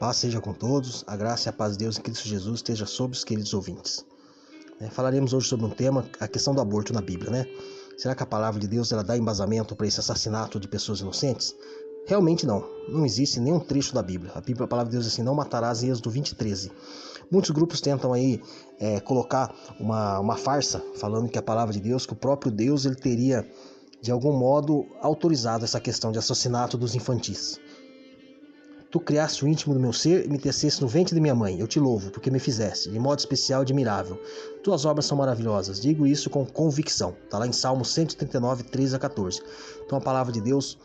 Paz seja com todos, a graça e a paz de Deus em Cristo Jesus esteja sobre os queridos ouvintes. Falaremos hoje sobre um tema, a questão do aborto na Bíblia, né? Será que a palavra de Deus ela dá embasamento para esse assassinato de pessoas inocentes? Realmente não existe nenhum trecho da Bíblia. A palavra de Deus diz assim, não matarás, em Êxodo 20:13. Muitos grupos tentam aí colocar uma farsa, falando que a palavra de Deus, que o próprio Deus ele teria de algum modo autorizado essa questão de assassinato dos infantis. Tu criaste o íntimo do meu ser e me teceste no ventre de minha mãe. Eu te louvo, porque me fizeste, de modo especial e admirável. Tuas obras são maravilhosas. Digo isso com convicção. Está lá em Salmo 139, 13 a 14. Então a palavra de Deus,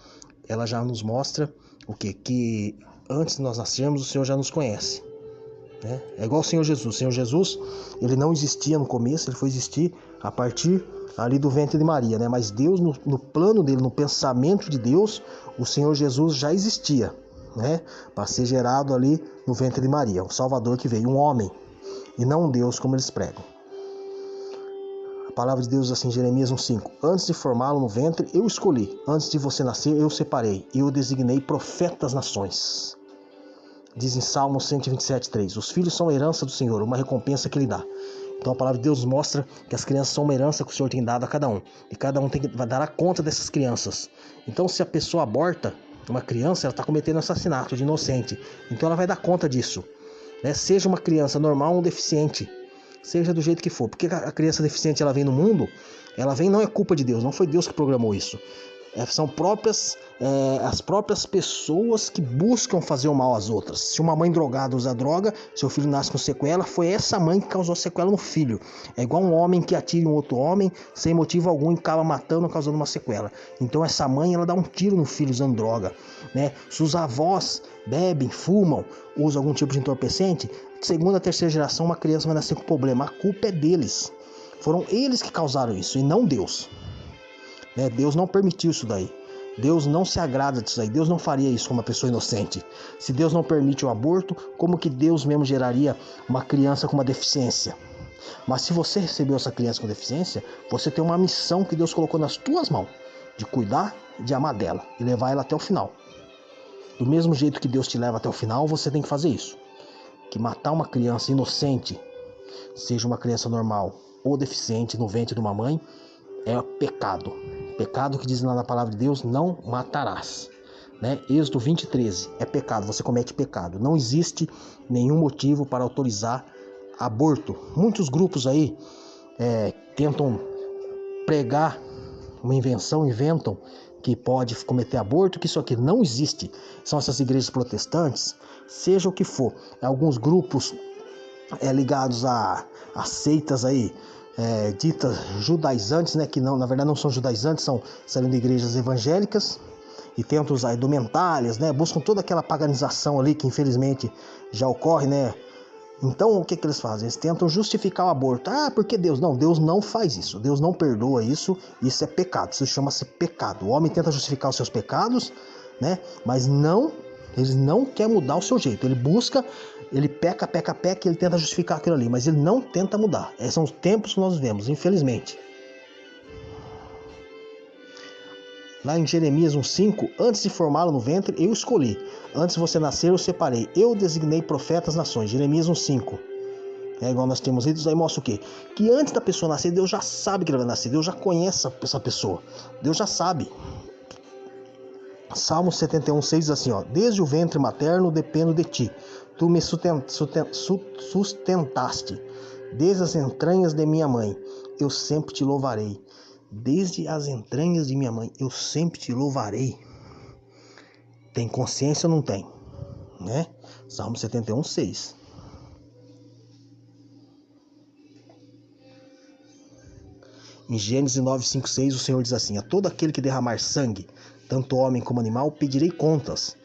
ela já nos mostra o quê? Que antes de nós nascermos, o Senhor já nos conhece. É igual o Senhor Jesus. O Senhor Jesus, ele não existia no começo, ele foi existir a partir ali do ventre de Maria, né? Mas Deus, no plano dele, no pensamento de Deus, o Senhor Jesus já existia, para ser gerado ali no ventre de Maria, o Salvador que veio, um homem, e não um Deus como eles pregam. A palavra de Deus assim, Jeremias 1:5, antes de formá-lo no ventre, eu escolhi, antes de você nascer, eu separei, eu designei profeta das nações. Diz em Salmo 127:3, os filhos são a herança do Senhor, uma recompensa que Ele dá. Então a palavra de Deus mostra que as crianças são uma herança que o Senhor tem dado a cada um, e cada um vai dar conta dessas crianças. Então se a pessoa aborta uma criança, ela está cometendo assassinato de inocente. Então ela vai dar conta disso. Seja uma criança normal ou um deficiente. Seja do jeito que for. Porque a criança deficiente ela vem no mundo, ela vem não é culpa de Deus. Não foi Deus que programou isso. São as próprias pessoas que buscam fazer o mal às outras. Se uma mãe drogada usa droga, seu filho nasce com sequela, foi essa mãe que causou sequela no filho. É igual um homem que atira um outro homem sem motivo algum e acaba matando, causando uma sequela. Então essa mãe ela dá um tiro no filho usando droga. Se os avós bebem, fumam, usam algum tipo de entorpecente, segunda, terceira geração uma criança vai nascer com problema. A culpa é deles. Foram eles que causaram isso e não Deus. Deus não permitiu isso daí. Deus não se agrada disso aí. Deus não faria isso com uma pessoa inocente. Se Deus não permite o aborto, como que Deus mesmo geraria uma criança com uma deficiência? Mas se você recebeu essa criança com deficiência, você tem uma missão que Deus colocou nas tuas mãos, de cuidar, de amar dela e levar ela até o final. Do mesmo jeito que Deus te leva até o final, você tem que fazer isso. Que matar uma criança inocente, seja uma criança normal ou deficiente no ventre de uma mãe, é pecado. Pecado que diz lá na palavra de Deus, não matarás. Êxodo 20:13, é pecado, você comete pecado. Não existe nenhum motivo para autorizar aborto. Muitos grupos aí tentam pregar uma invenção, inventam que pode cometer aborto, que isso aqui não existe. São essas igrejas protestantes, seja o que for. Alguns grupos ligados a seitas aí, ditas judaizantes, que não, na verdade não são judaizantes, são de igrejas evangélicas e tentam usar indumentárias, buscam toda aquela paganização ali que infelizmente já ocorre, Então o que eles fazem? Eles tentam justificar o aborto. Porque Deus? Não, Deus não faz isso, Deus não perdoa isso, isso é pecado, isso chama-se pecado. O homem tenta justificar os seus pecados, mas ele não quer mudar o seu jeito, ele busca, ele peca, ele tenta justificar aquilo ali, mas ele não tenta mudar. Esses são os tempos que nós vivemos, infelizmente. Lá em Jeremias 1:5, antes de formá-lo no ventre, eu escolhi. Antes de você nascer, eu separei. Eu designei profetas nações. Jeremias 1:5. Igual nós temos lido, isso aí mostra o quê? Que antes da pessoa nascer, Deus já sabe que ela vai nascer. Deus já conhece essa pessoa. Deus já sabe. Salmo 71:6 diz assim, desde o ventre materno dependo de ti. Tu me sustentaste. Desde as entranhas de minha mãe, eu sempre te louvarei. Desde as entranhas de minha mãe, eu sempre te louvarei. Tem consciência ou não tem? Salmo 71:6. Em Gênesis 9:5-6, o Senhor diz assim, a todo aquele que derramar sangue, tanto homem como animal, pedirei contas.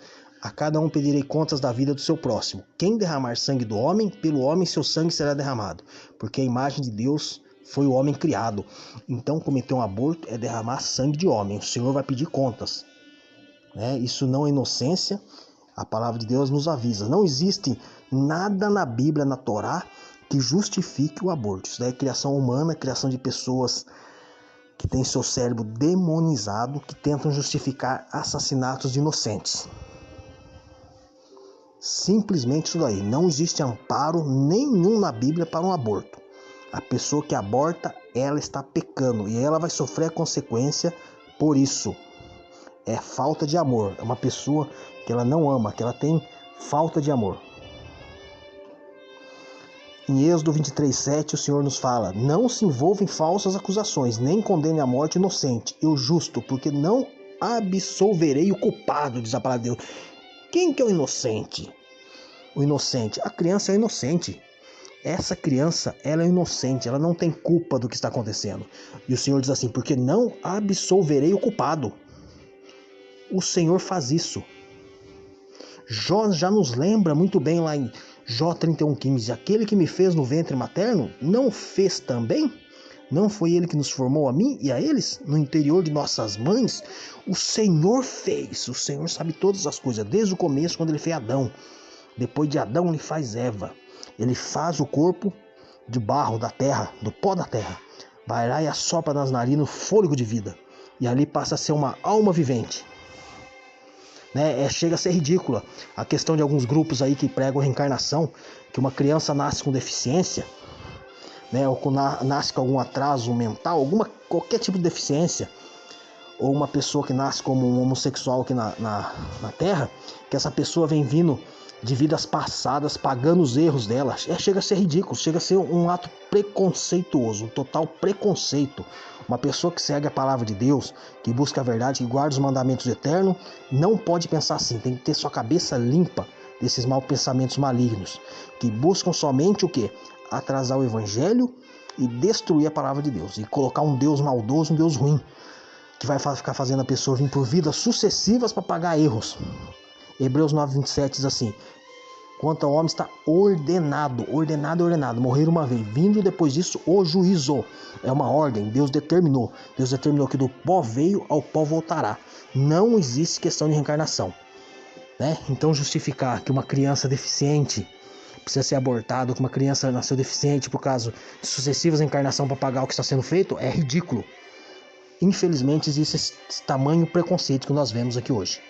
A cada um pedirei contas da vida do seu próximo. Quem derramar sangue do homem, pelo homem seu sangue será derramado. Porque a imagem de Deus foi o homem criado. Então cometer um aborto é derramar sangue de homem. O Senhor vai pedir contas. Isso não é inocência. A palavra de Deus nos avisa. Não existe nada na Bíblia, na Torá, que justifique o aborto. Isso daí é criação humana, criação de pessoas que têm seu cérebro demonizado, que tentam justificar assassinatos de inocentes. Simplesmente isso daí. Não existe amparo nenhum na Bíblia para um aborto. A pessoa que aborta, ela está pecando e ela vai sofrer a consequência por isso. É falta de amor. É uma pessoa que ela não ama, que ela tem falta de amor. Em Êxodo 23:7, o Senhor nos fala: não se envolva em falsas acusações, nem condene a morte inocente e o justo, porque não absolverei o culpado, diz a palavra de Deus. Quem que é o inocente? O inocente. A criança é inocente. Essa criança, ela é inocente, ela não tem culpa do que está acontecendo. E o Senhor diz assim: porque não absolverei o culpado. O Senhor faz isso. Jó já nos lembra muito bem lá em Jó 31:15. Aquele que me fez no ventre materno, não fez também? Não foi ele que nos formou a mim e a eles? No interior de nossas mães, o Senhor fez. O Senhor sabe todas as coisas, desde o começo, quando ele fez Adão. Depois de Adão, ele faz Eva. Ele faz o corpo de barro da terra, do pó da terra. Vai lá e assopra nas narinas o fôlego de vida. E ali passa a ser uma alma vivente. Chega a ser ridícula a questão de alguns grupos aí que pregam reencarnação, que uma criança nasce com deficiência, ou nasce com algum atraso mental, qualquer tipo de deficiência, ou uma pessoa que nasce como um homossexual aqui na Terra, que essa pessoa vem vindo de vidas passadas, pagando os erros dela. Chega a ser ridículo, chega a ser um ato preconceituoso, um total preconceito. Uma pessoa que segue a palavra de Deus, que busca a verdade, que guarda os mandamentos eternos, não pode pensar assim. Tem que ter sua cabeça limpa desses maus pensamentos malignos, que buscam somente o quê? Atrasar o evangelho e destruir a palavra de Deus, e colocar um Deus maldoso, um Deus ruim, que vai ficar fazendo a pessoa vir por vidas sucessivas para pagar erros. Hebreus 9:27 diz assim: quanto ao homem está ordenado, morrer uma vez, vindo depois disso o juízo. É uma ordem, Deus determinou que do pó veio, ao pó voltará. Não existe questão de reencarnação, Então justificar que uma criança deficiente precisa ser abortada, que uma criança nasceu deficiente por causa de sucessivas reencarnações para pagar o que está sendo feito, é ridículo. Infelizmente existe esse tamanho preconceito que nós vemos aqui hoje.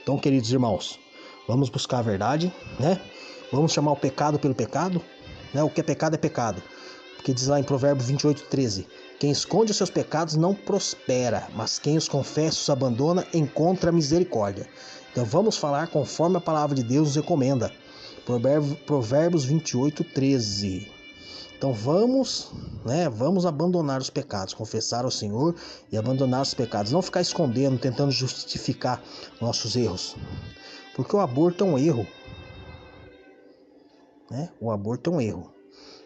Então, queridos irmãos, vamos buscar a verdade, Vamos chamar o pecado pelo pecado, O que é pecado, porque diz lá em Provérbios 28:13: quem esconde os seus pecados não prospera, mas quem os confessa e os abandona encontra misericórdia. Então vamos falar conforme a palavra de Deus nos recomenda. Provérbios 28:13. Então vamos abandonar os pecados, confessar ao Senhor e abandonar os pecados. Não ficar escondendo, tentando justificar nossos erros. Porque o aborto é um erro. O aborto é um erro.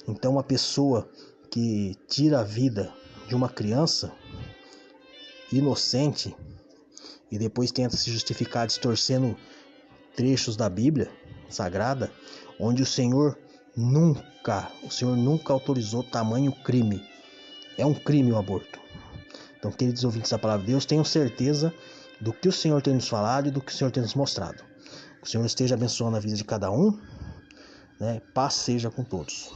Então uma pessoa que tira a vida de uma criança inocente e depois tenta se justificar distorcendo trechos da Bíblia Sagrada, onde o Senhor nunca autorizou tamanho crime. É um crime o aborto. Então, queridos ouvintes da palavra de Deus, tenham certeza do que o Senhor tem nos falado e do que o Senhor tem nos mostrado. Que o Senhor esteja abençoando a vida de cada um, Paz seja com todos.